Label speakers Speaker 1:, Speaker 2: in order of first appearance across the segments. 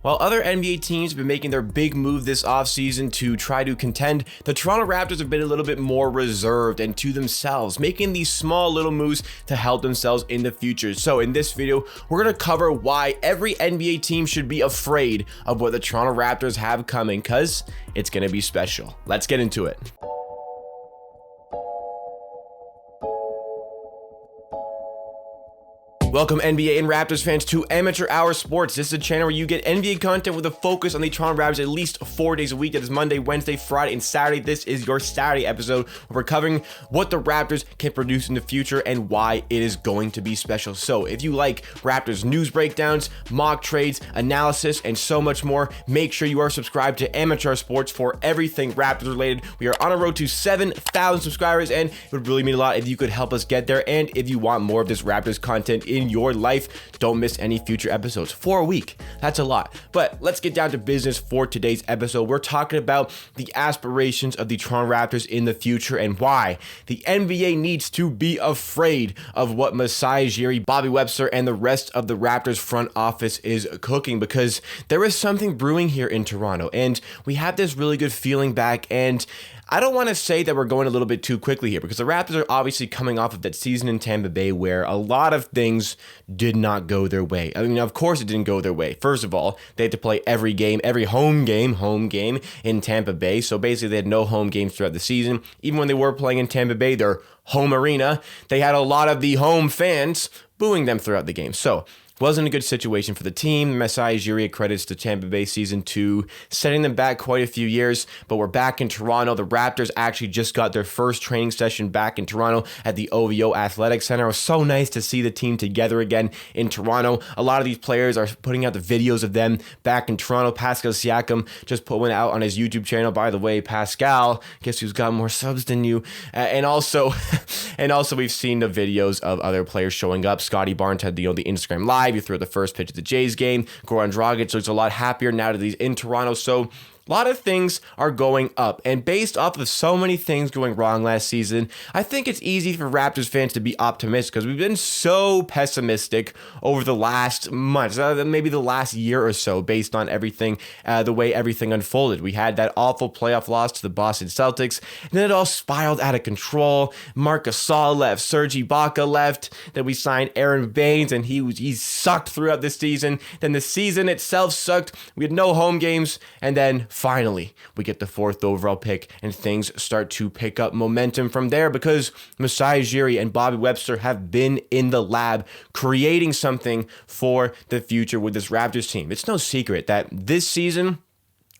Speaker 1: While other NBA teams have been making their big move this offseason to try to contend, the Toronto Raptors have been a little bit more reserved and to themselves, making these small little moves to help themselves in the future. So in this video, we're going to cover why every NBA team should be afraid of what the Toronto Raptors have coming, because it's going to be special. Let's get into it. Welcome NBA and Raptors fans to Amateur Hour Sports. This is a channel where you get NBA content with a focus on the Toronto Raptors at least 4 days a week. That is Monday, Wednesday, Friday, and Saturday. This is your Saturday episode where we're covering what the Raptors can produce in the future and why it is going to be special. So if you like Raptors news breakdowns, mock trades, analysis, and so much more, make sure you are subscribed to Amateur Hour Sports for everything Raptors related. We are on a road to 7,000 subscribers, and it would really mean a lot if you could help us get there. And if you want more of this Raptors content in your life, don't miss any future episodes for a week. That's a lot. But let's get down to business for today's episode. We're talking about the aspirations of the Toronto Raptors in the future and why the NBA needs to be afraid of what Masai Ujiri, Bobby Webster, and the rest of the Raptors front office is cooking, because there is something brewing here in Toronto, and we have this really good feeling back. And I don't want to say that we're going a little bit too quickly here, because the Raptors are obviously coming off of that season in Tampa Bay where a lot of things did not go their way. I mean, of course it didn't go their way. First of all, they had to play every game, every home game in Tampa Bay. So basically they had no home games throughout the season. Even when they were playing in Tampa Bay, their home arena, they had a lot of the home fans booing them throughout the game. So wasn't a good situation for the team. Masai Ujiri credits to Tampa Bay season 2, setting them back quite a few years, but we're back in Toronto. The Raptors actually just got their first training session back in Toronto at the OVO Athletic Center. It was so nice to see the team together again in Toronto. A lot of these players are putting out the videos of them back in Toronto. Pascal Siakam just put one out on his YouTube channel. By the way, Pascal, guess who's got more subs than you? And also we've seen the videos of other players showing up. Scotty Barnes had the Instagram Live. You threw the first pitch of the Jays game. Goran Dragic looks a lot happier now that he's in Toronto. So a lot of things are going up, and based off of so many things going wrong last season, I think it's easy for Raptors fans to be optimistic, because we've been so pessimistic over the last months, maybe the last year or so, based on everything, the way everything unfolded. We had that awful playoff loss to the Boston Celtics, and then it all spiraled out of control. Marc Gasol left, Serge Ibaka left, then we signed Aaron Baines, and he sucked throughout the season. Then the season itself sucked. We had no home games, and then finally, we get the 4th overall pick, and things start to pick up momentum from there, because Masai Ujiri and Bobby Webster have been in the lab creating something for the future with this Raptors team. It's no secret that this season,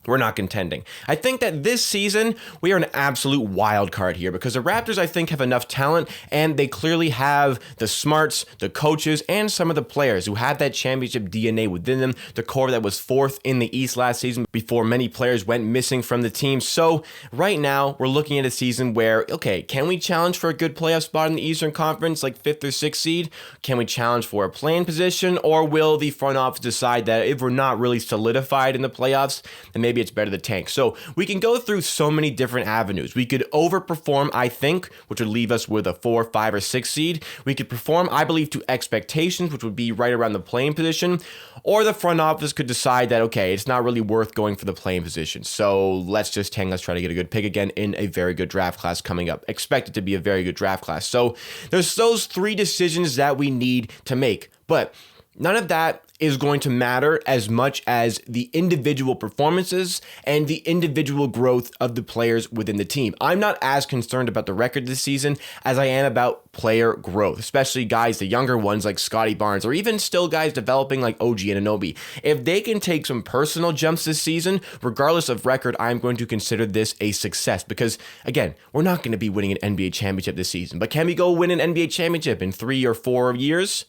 Speaker 1: we're not contending. I think that this season, we are an absolute wild card here, because the Raptors, I think, have enough talent, and they clearly have the smarts, the coaches, and some of the players who have that championship DNA within them. The core that was 4th in the East last season before many players went missing from the team. So right now, we're looking at a season where, okay, can we challenge for a good playoff spot in the Eastern Conference, like 5th or 6th seed? Can we challenge for a play-in position, or will the front office decide that if we're not really solidified in the playoffs, then maybe it's better to tank? So we can go through so many different avenues. We could overperform, I think, which would leave us with a 4, 5, or 6 seed. We could perform, I believe, to expectations, which would be right around the playing position. Or the front office could decide that, okay, it's not really worth going for the playing position, so let's just tank. Let's try to get a good pick again in a very good draft class coming up. Expect it to be a very good draft class. So there's those 3 decisions that we need to make. But none of that is going to matter as much as the individual performances and the individual growth of the players within the team. I'm not as concerned about the record this season as I am about player growth, especially guys, the younger ones like Scotty Barnes, or even still guys developing like OG Anunoby. If they can take some personal jumps this season, regardless of record, I'm going to consider this a success, because again, we're not going to be winning an NBA championship this season, but can we go win an NBA championship in 3 or 4 years?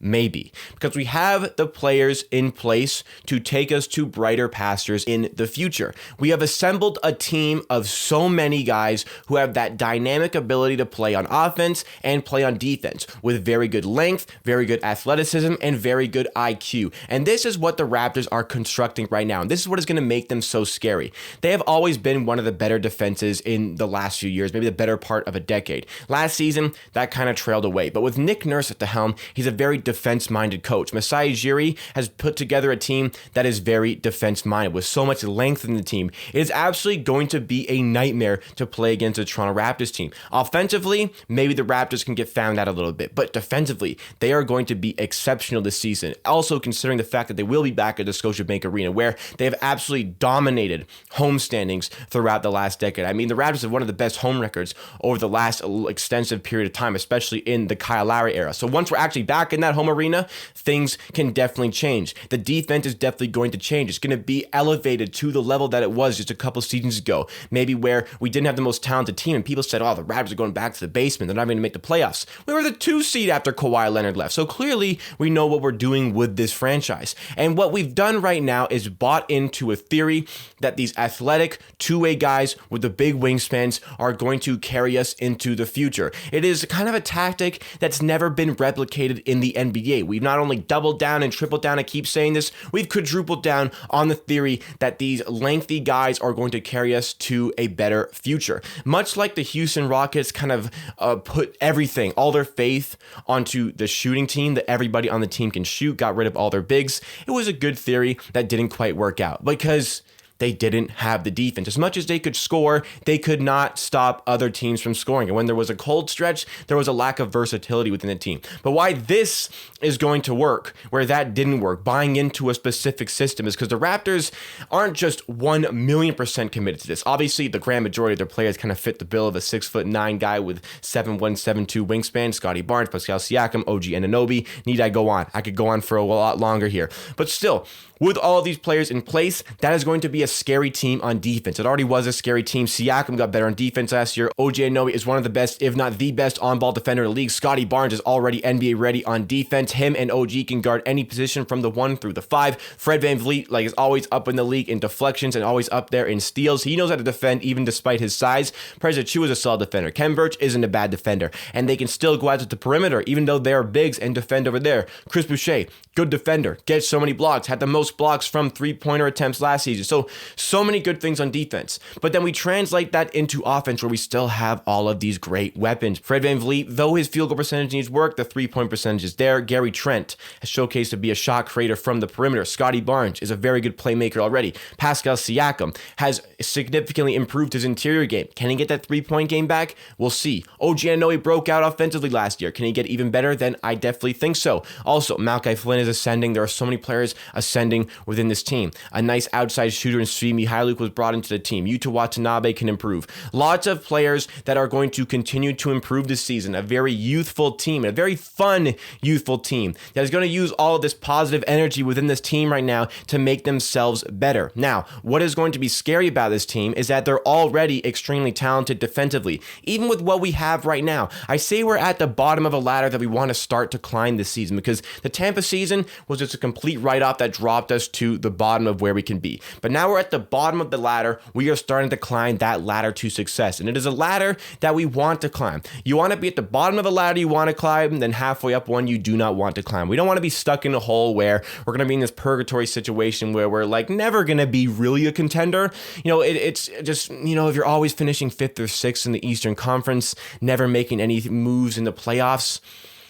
Speaker 1: Maybe, because we have the players in place to take us to brighter pastures in the future. We have assembled a team of so many guys who have that dynamic ability to play on offense and play on defense with very good length, very good athleticism, and very good IQ. And this is what the Raptors are constructing right now. And this is what is going to make them so scary. They have always been one of the better defenses in the last few years, maybe the better part of a decade. Last season, that kind of trailed away. But with Nick Nurse at the helm, he's a very defense-minded coach. Masai Ujiri has put together a team that is very defense-minded with so much length in the team. It is absolutely going to be a nightmare to play against the Toronto Raptors team. Offensively, maybe the Raptors can get found out a little bit, but defensively, they are going to be exceptional this season. Also, considering the fact that they will be back at the Scotiabank Arena, where they have absolutely dominated home standings throughout the last decade. I mean, the Raptors have one of the best home records over the last extensive period of time, especially in the Kyle Lowry era. So once we're actually back in that home arena, things can definitely change. The defense is definitely going to change. It's going to be elevated to the level that it was just a couple seasons ago, maybe where we didn't have the most talented team and people said, oh, the Raptors are going back to the basement. They're not going to make the playoffs. We were the 2 seed after Kawhi Leonard left. So clearly we know what we're doing with this franchise. And what we've done right now is bought into a theory that these athletic two-way guys with the big wingspans are going to carry us into the future. It is kind of a tactic that's never been replicated in the NBA. We've not only doubled down and tripled down, I keep saying this, we've quadrupled down on the theory that these lengthy guys are going to carry us to a better future. Much like the Houston Rockets kind of put everything, all their faith onto the shooting team, that everybody on the team can shoot, got rid of all their bigs. It was a good theory that didn't quite work out because they didn't have the defense. As much as they could score, they could not stop other teams from scoring. And when there was a cold stretch, there was a lack of versatility within the team. But why this is going to work, where that didn't work, buying into a specific system, is because the Raptors aren't just 1,000,000% committed to this. Obviously, the grand majority of their players kind of fit the bill of a 6'9" guy with 7'1", 7'2" wingspan, Scotty Barnes, Pascal Siakam, OG Anunoby. Need I go on? I could go on for a lot longer here. But still, with all of these players in place, that is going to be a scary team on defense. It already was a scary team. Siakam got better on defense last year. OG Anunoby is one of the best, if not the best, on-ball defender in the league. Scotty Barnes is already NBA ready on defense. Him and OG can guard any position from the 1 through the 5. Fred VanVleet, is always up in the league in deflections and always up there in steals. He knows how to defend even despite his size. Prez Achiuwa is a solid defender. Kem Birch isn't a bad defender. And they can still go out to the perimeter even though they're bigs and defend over there. Chris Boucher, good defender. Gets so many blocks. Had the most blocks from three-pointer attempts last season. So many good things on defense. But then we translate that into offense where we still have all of these great weapons. Fred VanVleet, though his field goal percentage needs work, the three-point percentage is there. Gary Trent has showcased to be a shot creator from the perimeter. Scotty Barnes is a very good playmaker already. Pascal Siakam has significantly improved his interior game. Can he get that three-point game back? We'll see. OG Anunoby broke out offensively last year. Can he get even better? Then I definitely think so. Also, Malachi Flynn is ascending. There are so many players ascending within this team. A nice outside shooter in Svi Mihailovic was brought into the team. Yuta Watanabe can improve. Lots of players that are going to continue to improve this season. A very youthful team, a very fun youthful team that is going to use all of this positive energy within this team right now to make themselves better. Now, what is going to be scary about this team is that they're already extremely talented defensively. Even with what we have right now, I say we're at the bottom of a ladder that we want to start to climb this season, because the Tampa season was just a complete write-off that dropped us to the bottom of where we can be. But now we're at the bottom of the ladder. We are starting to climb that ladder to success. And it is a ladder that we want to climb. You want to be at the bottom of a ladder you want to climb, then halfway up one you do not want to climb. We don't want to be stuck in a hole where we're going to be in this purgatory situation where we're never going to be really a contender. It's just, if you're always finishing 5th or 6th in the Eastern Conference, never making any moves in the playoffs,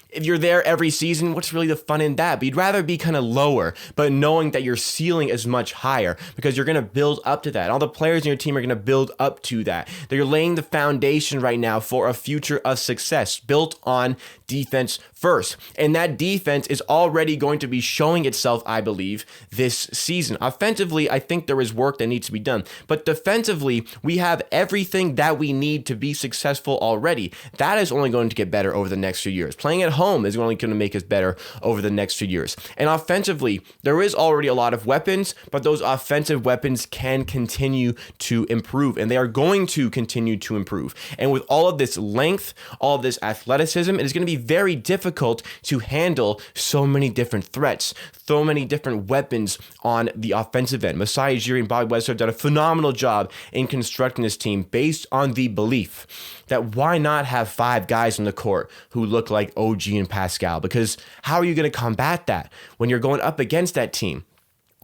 Speaker 1: if you're there every season, what's really the fun in that? But you'd rather be kind of lower, but knowing that your ceiling is much higher, because you're going to build up to that. All the players in your team are going to build up to that. They're laying the foundation right now for a future of success built on defense first. And that defense is already going to be showing itself, I believe, this season. Offensively, I think there is work that needs to be done. But defensively, we have everything that we need to be successful already. That is only going to get better over the next few years. Playing at home is only going to make us better over the next few years. And offensively, there is already a lot of weapons, but those offensive weapons can continue to improve, and they are going to continue to improve. And with all of this length, all of this athleticism, it is going to be very difficult to handle so many different threats, so many different weapons on the offensive end. Masai Ujiri and Bobby Webster have done a phenomenal job in constructing this team based on the belief that why not have 5 guys on the court who look like OG and Pascal? Because how are you going to combat that when you're going up against that team?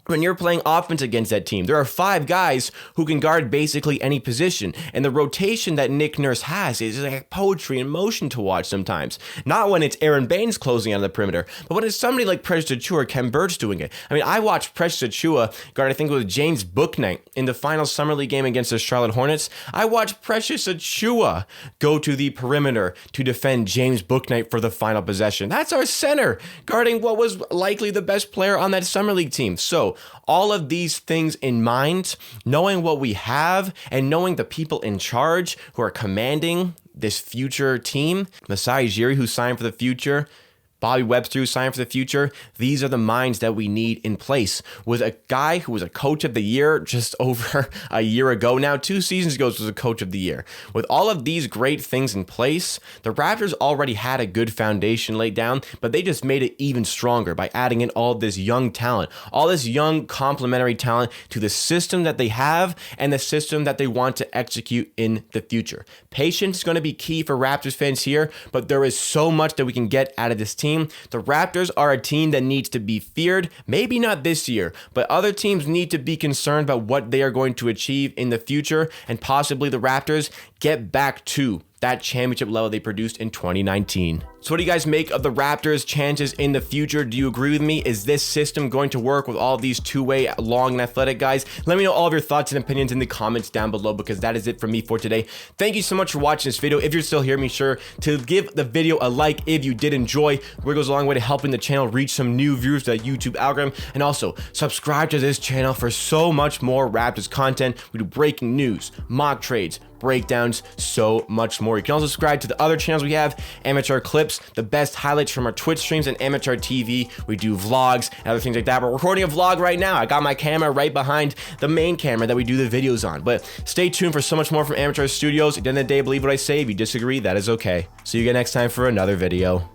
Speaker 1: when you're playing offense against that team, there are 5 guys who can guard basically any position. And the rotation that Nick Nurse has is like poetry in motion to watch sometimes. Not when it's Aaron Baines closing out of the perimeter, but when it's somebody like Precious Achiuwa or Ken Burch doing it. I mean, I watched Precious Achiuwa guard, I think it was James Bouknight in the final Summer League game against the Charlotte Hornets. I watched Precious Achiuwa go to the perimeter to defend James Bouknight for the final possession. That's our center guarding what was likely the best player on that Summer League team. So all of these things in mind, knowing what we have and knowing the people in charge who are commanding this future team, Masai Ujiri, who signed for the future, Bobby Webster, who signed for the future, these are the minds that we need in place. With a guy who was a coach of the year just over a year ago now, 2 seasons ago was a coach of the year. With all of these great things in place, the Raptors already had a good foundation laid down, but they just made it even stronger by adding in all this young talent, all this young complementary talent to the system that they have and the system that they want to execute in the future. Patience is going to be key for Raptors fans here, but there is so much that we can get out of this team. The Raptors are a team that needs to be feared, maybe not this year, but other teams need to be concerned about what they are going to achieve in the future, and possibly the Raptors get back to that championship level they produced in 2019. So what do you guys make of the Raptors' chances in the future? Do you agree with me? Is this system going to work with all these two-way long and athletic guys? Let me know all of your thoughts and opinions in the comments down below, because that is it from me for today. Thank you so much for watching this video. If you're still here, make sure to give the video a like if you did enjoy. It goes a long way to helping the channel reach some new viewers to the YouTube algorithm. And also subscribe to this channel for so much more Raptors content. We do breaking news, mock trades, breakdowns, so much more. You can also subscribe to the other channels we have, Amateur Clips, the best highlights from our Twitch streams, and Amateur TV. We do vlogs and other things like that. We're recording a vlog right now. I got my camera right behind the main camera that we do the videos on. But stay tuned for so much more from Amateur Studios. At the end of the day, believe what I say. If you disagree, that is okay. See you again next time for another video.